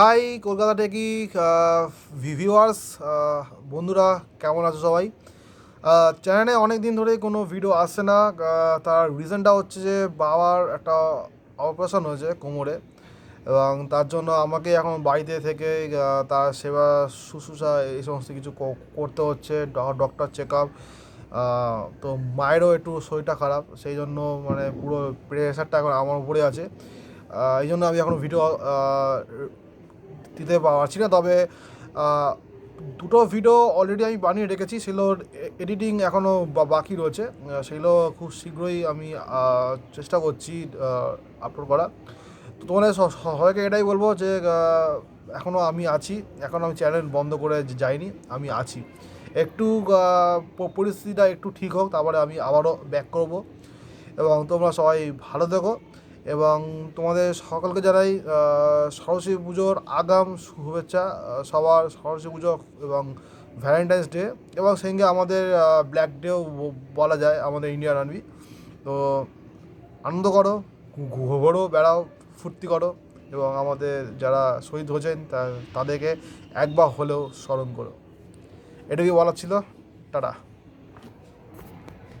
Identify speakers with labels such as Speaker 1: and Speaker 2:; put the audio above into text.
Speaker 1: High Kolkata টেকি ভিভিউয়ার্স, বন্ধুরা, কেমন আছো সবাই? চ্যানেলে অনেক দিন ধরেই কোনো ভিডিও আসছে না। তার রিজনটা হচ্ছে যে বাবার একটা অপারেশন হয়েছে কোমরে, এবং তার জন্য আমাকে এখন বাড়িতে থেকে তার সেবা শুশ্রূষা এই সমস্ত কিছু করতে হচ্ছে। Doctor check up. তো মায়েরও একটু শরীরটা খারাপ, সেই জন্য মানে পুরো প্রেশারটা এখন আমার উপরে আছে। এই জন্য আমি এখন ভিডিও দিতে পারছি না। তবে আহ, দুটো ভিডিও অলরেডি আমি বানিয়ে রেখেছি, সেগুলোর এডিটিং এখনও বাকি রয়েছে। সেগুলো খুব শীঘ্রই আমি চেষ্টা করছি আপলোড করা। তো তোমাদের সবাইকে এটাই বলবো যে এখনও আমি আছি, এখনও আমি চ্যানেল বন্ধ করে যাইনি, আমি আছি। একটু পরিস্থিতিটা একটু ঠিক হোক, তারপরে আমি আবারও ব্যাক করব। এবং তোমরা সবাই ভালো থেকো, এবং তোমাদের সকলকে জানাই সরস্বতী পুজোর আগাম শুভেচ্ছা। সবার সরস্বতী পুজো এবং ভ্যালেন্টাইন্স ডে, এবং সঙ্গে আমাদের ব্ল্যাক ডেও বলা যায় আমাদের ইন্ডিয়ান আর্মি। তো আনন্দ করো, ঘোরো, বেড়াও, ফুর্তি করো, এবং আমাদের যারা শহীদ হয়েছেন তাদেরকে একবার হলেও স্মরণ করো। এটুকুই বলার ছিল। টাটা।